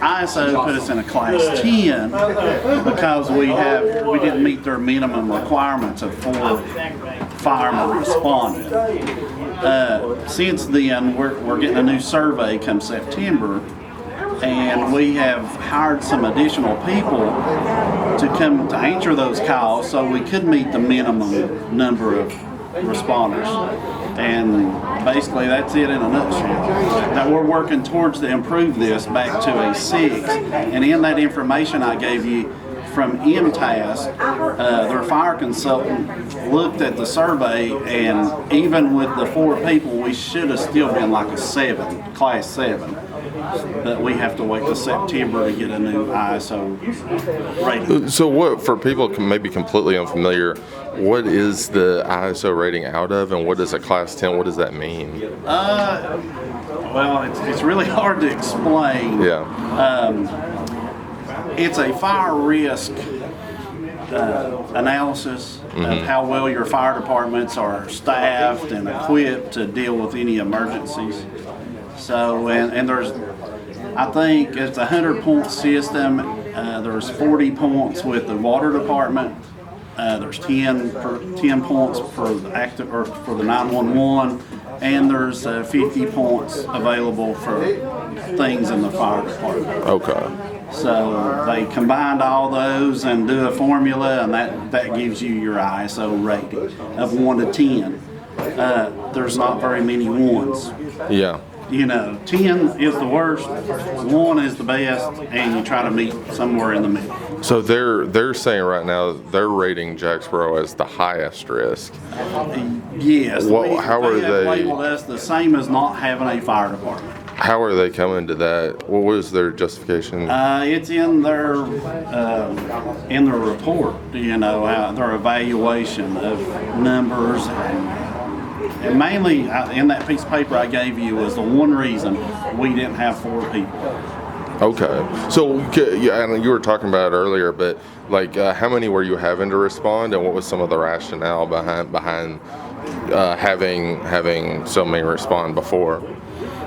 ISO put us in a class 10 because we didn't meet their minimum requirements of 4 firemen responding. Since then, we're getting a new survey come September, and we have hired some additional people to come to answer those calls so we could meet the minimum number of responders. And basically that's it in a nutshell. That we're working towards to improve this back to a 6. And in that information I gave you from MTAS, their fire consultant looked at the survey, and even with the 4 people, we should have still been like a 7, class 7. But we have to wait till September to get a new ISO rating. So what, for people maybe completely unfamiliar, what is the ISO rating out of, and what is a class 10? What does that mean? Well, it's really hard to explain. Yeah. It's a fire risk analysis of how well your fire departments are staffed and equipped to deal with any emergencies. So, and there's, I think it's a 100-point system. There's 40 points with the water department. There's 10 points for the active or for the 911, and there's 50 points available for things in the fire department. Okay. So they combined all those and do a formula, and that gives you your ISO rating of 1 to 10. There's not very many 1s. Yeah. 10 is the worst, 1 is the best, and you try to meet somewhere in the middle. So they're saying right now they're rating Jacksboro as the highest risk. Yes. How are they labeled us the same as not having a fire department. How are they coming to that? What was their justification? It's in their report. Their evaluation of numbers. And mainly, in that piece of paper I gave you was the one reason we didn't have 4 people. Okay. So, yeah, and you were talking about it earlier, but like, how many were you having to respond, and what was some of the rationale behind having so many respond before?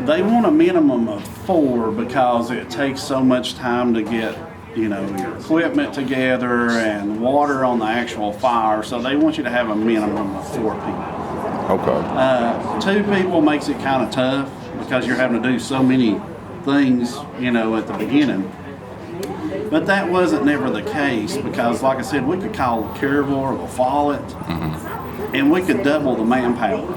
They want a minimum of 4 because it takes so much time to get your equipment together and water on the actual fire. So they want you to have a minimum of 4 people. Okay. 2 people makes it kind of tough because you're having to do so many things, at the beginning. But that wasn't never the case because, like I said, we could call Caraville or the Follett, and we could double the manpower.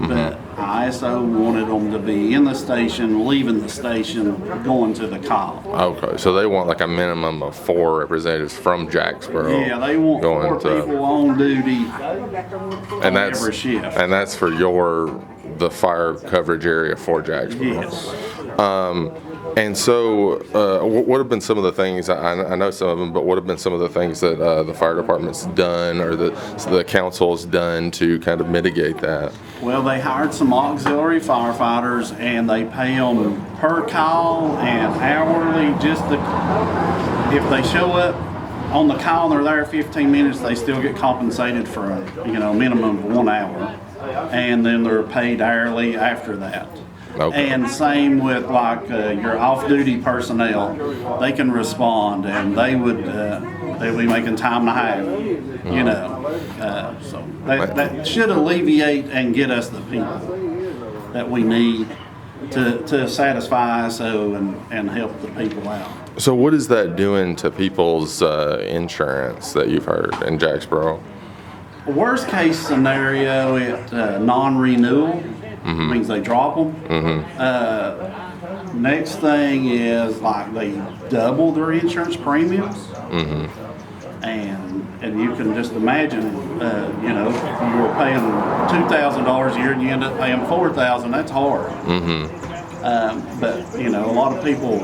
But ISO wanted them to be in the station, leaving the station, going to the call. Okay, so they want like a minimum of 4 representatives from Jacksboro. Yeah, they want 4 people on duty every shift. And that's for the fire coverage area for Jacksboro. Yes. And so, what have been some of the things, I know some of them, but what have been some of the things that the fire department's done or the council's done to kind of mitigate that? Well, they hired some auxiliary firefighters, and they pay them per call and hourly. If they show up on the call and they're there 15 minutes, they still get compensated for a minimum of 1 hour, and then they're paid hourly after that. Okay. And same with your off-duty personnel, they can respond, and they would be making time and a half, so that should alleviate and get us the people that we need to satisfy ISO and help the people out. So what is that doing to people's insurance that you've heard in Jacksboro? Worst case scenario, non-renewal. Means they drop them. Next thing is they double their insurance premiums, and you can just imagine, if you were paying $2,000 a year and you end up paying $4,000, that's hard. But a lot of people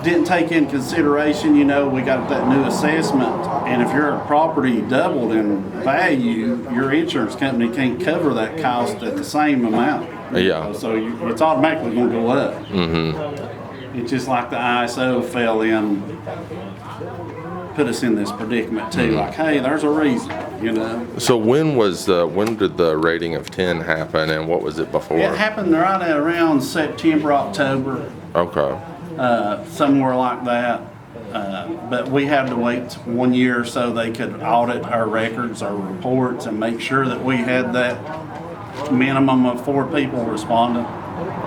didn't take in consideration, we got that new assessment, and if your property doubled in value, your insurance company can't cover that cost at the same amount. Yeah. So it's automatically going to go up. It's just like the ISO fell in, put us in this predicament too. Like, hey, there's a reason, So when did the rating of 10 happen, and what was it before? It happened right around September, October. Okay. somewhere like that. But we had to wait 1 year so they could audit our records, our reports, and make sure that we had that minimum of 4 people responding.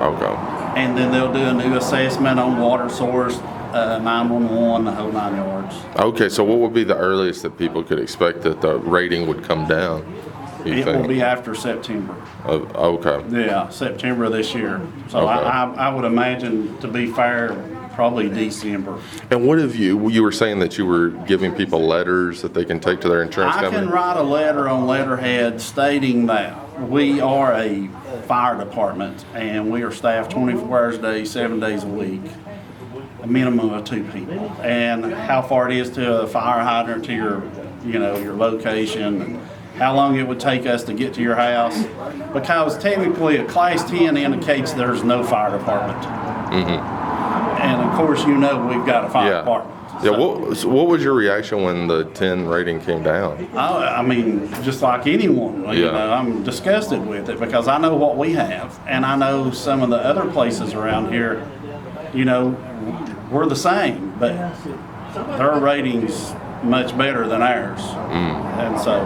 Okay. And then they'll do a new assessment on water source, 911, the whole 9 yards. Okay, so what would be the earliest that people could expect that the rating would come down? It will be after September. Okay. Yeah, September of this year. So Okay. I would imagine, to be fair, probably December. And what have you were saying that you were giving people letters that they can take to their insurance I company? can write a letter on letterhead stating that we are a fire department and we are staffed 24 hours a day, 7 days a week, a minimum of 2 people, and how far it is to a fire hydrant to your, your location, and how long it would take us to get to your house, because technically a class 10 indicates there's no fire department. Mm-hmm. And of course, we've got a fire department. Yeah, what was your reaction when the 10 rating came down? I mean, just like anyone, I'm disgusted with it, because I know what we have, and I know some of the other places around here, we're the same, but their rating's much better than ours. And so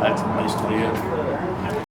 that's basically it.